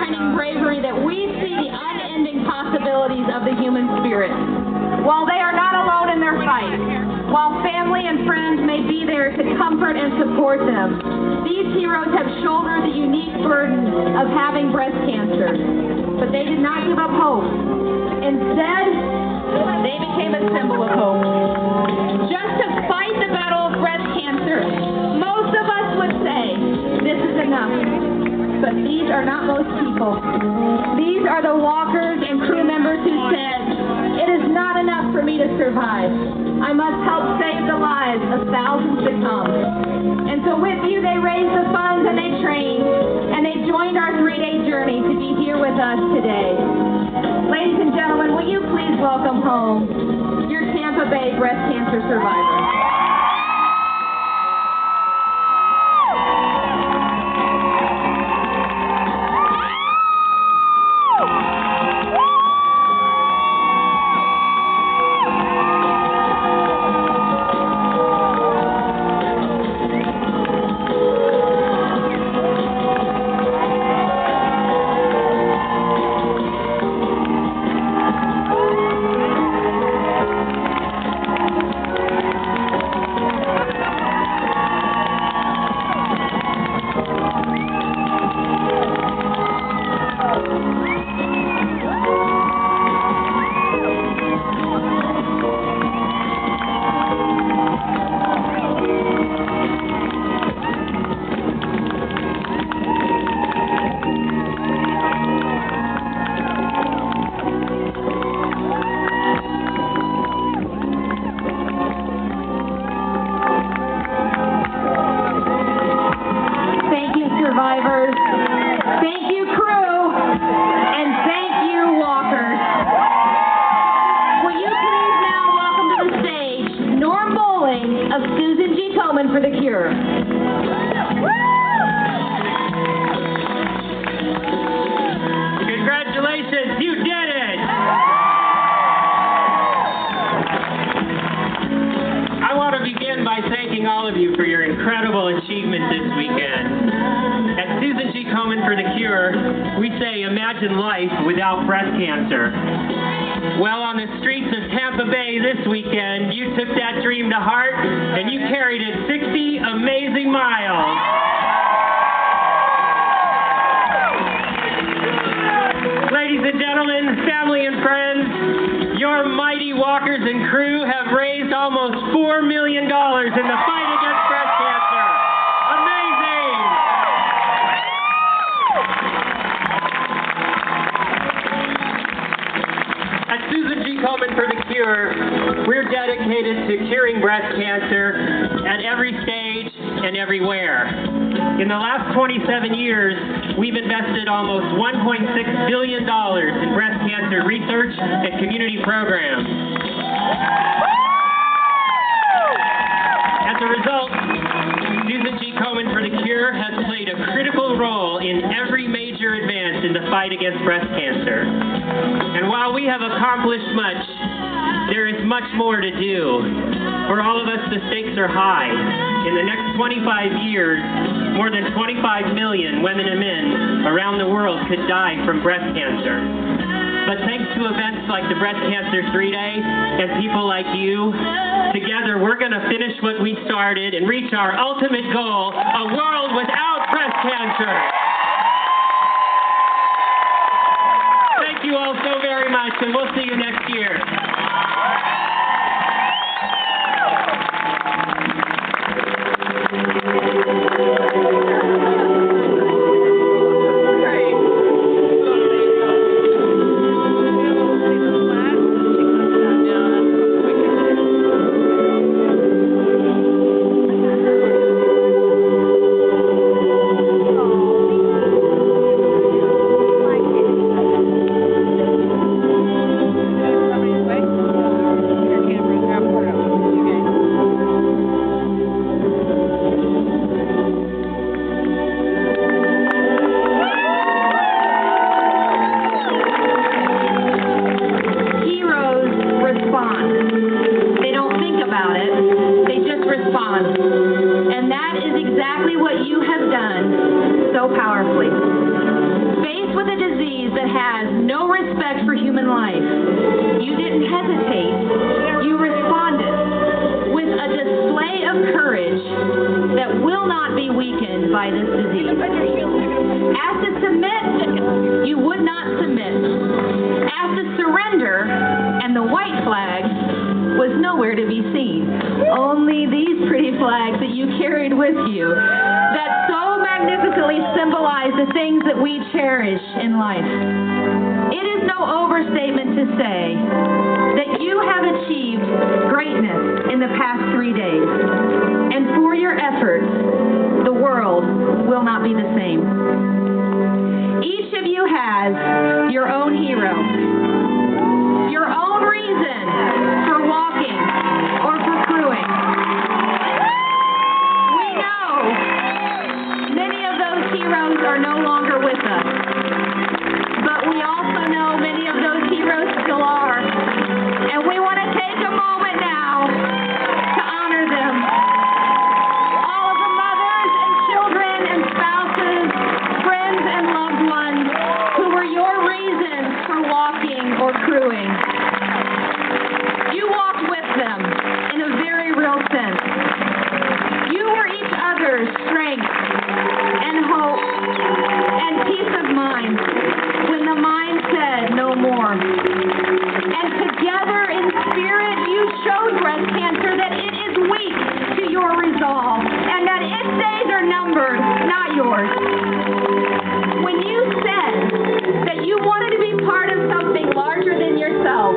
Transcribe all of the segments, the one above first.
defining bravery that we see the unending possibilities of the human spirit. While they are not alone in their fight, while family and friends may be there to comfort and support them, these heroes have shouldered the unique burden of having breast cancer. But they did not give up hope. Instead, they became a symbol of hope. Just to fight the battle of breast cancer, most of us would say, this is enough. But these are not most people. These are the walkers and crew members who said, it is not enough for me to survive. I must help save the lives of thousands to come. And so with you, they raised the funds and they trained, and they joined our 3-day journey to be here with us today. Ladies and gentlemen, will you please welcome home your Tampa Bay breast cancer survivors. Survivors. Thank you, crew, and thank you, walkers. Will you please now welcome to the stage Norm Bowling of Susan G. Komen for the Cure. Congratulations, you did it! I want to begin by thanking all of you for your incredible achievement this weekend. At Susan G. Komen for the Cure, we say, imagine life without breast cancer. Well, on the streets of Tampa Bay this weekend, you took that dream to heart, and you carried it 60 amazing miles. Ladies and gentlemen, family and friends, your mighty walkers and crew have raised almost $4 million in the fight against breast cancer. Amazing! At Susan G. Komen for the Cure, we're dedicated to curing breast cancer at every stage and everywhere. In the last 27 years, we've invested almost $1.6 billion in breast cancer research and community programs. As a result, Susan G. Komen for the Cure has played a critical role in every major advance in the fight against breast cancer. And while we have accomplished much, there is much more to do. For all of us, the stakes are high. In the next 25 years, more than 25 million women and men around the world could die from breast cancer. But thanks to events like the Breast Cancer 3-Day and people like you, together we're going to finish what we started and reach our ultimate goal, a world without breast cancer. Thank you all so very much, and we'll see you next year. Wait. not be weakened by this disease. Asked to submit, you would not submit. Asked to surrender, and the white flag was nowhere to be seen. Only these pretty flags that you carried with you that so magnificently symbolize the things that we cherish in life. It is no overstatement to say that you have achieved greatness in the past 3 days. And for your efforts, the world will not be the same. Each of you has your own hero, your own reason for walking or for crewing. We know many of those heroes are no longer with us, but we also know many of those heroes still are. And we want to take a moment now to honor them. All of the mothers and children and spouses, friends and loved ones who were your reasons for walking or crewing. You walked with them in a very real sense. You were each other's strength and hope and peace of mind when the mind said no more. And together in spirit, you showed breast cancer that it is weak to your resolve and that its days are numbered, not yours. When you said that you wanted to be part of something larger than yourself,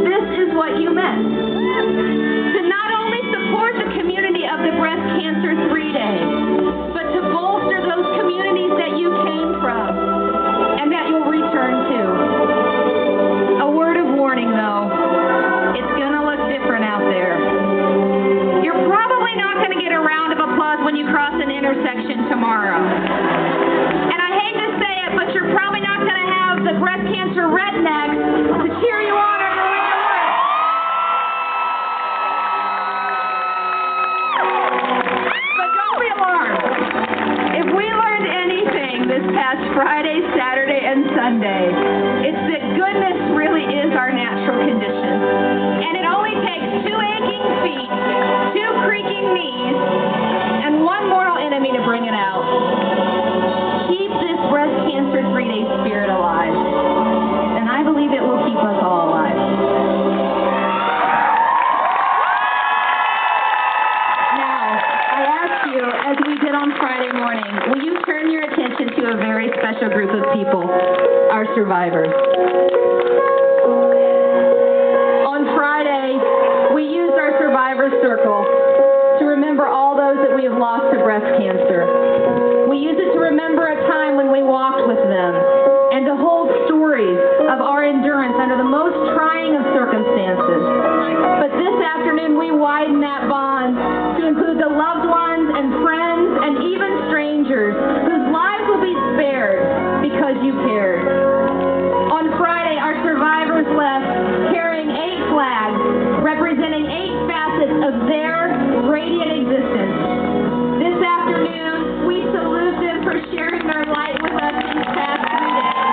this is what you meant. To not only support the community of the Breast Cancer 3 Day, but to bolster those communities that you came from and that you'll return to. A word of warning, though. It's going to look different out there. You're probably not going to get a round of applause when you cross an intersection tomorrow. And I hate to say it, but you're probably not going to have the breast cancer rednecks to cheer you on or to win your work. But don't be alarmed. If we learned anything this past Friday, Saturday, and Sunday, it's that goodness really is our natural condition. And it only takes 2 aching feet, 2 creaking knees, and 1 mortal enemy to bring it out. Keep this breast cancer 3-day spirit alive. And I believe it will keep us all alive. Now, I ask you, as we did on Friday morning, will you turn your attention to a very special group of people, our survivors. On Friday, we used our survivor circle to remember all those that we have lost to breast cancer. We use it to remember a time when we walked with them and to hold stories of our endurance under the most trying of circumstances. But this afternoon, we widen that bond to include the loved ones and friends and even strangers whose lives will be spared because you cared. On Friday, our survivors left carrying 8 flags representing 8 facets of their radiant existence. This afternoon, we salute them for sharing their light with us these past 3 days,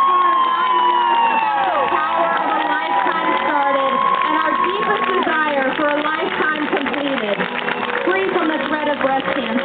for reminding us about the power of a lifetime started and our deepest desire for a lifetime completed, free from the threat of breast cancer.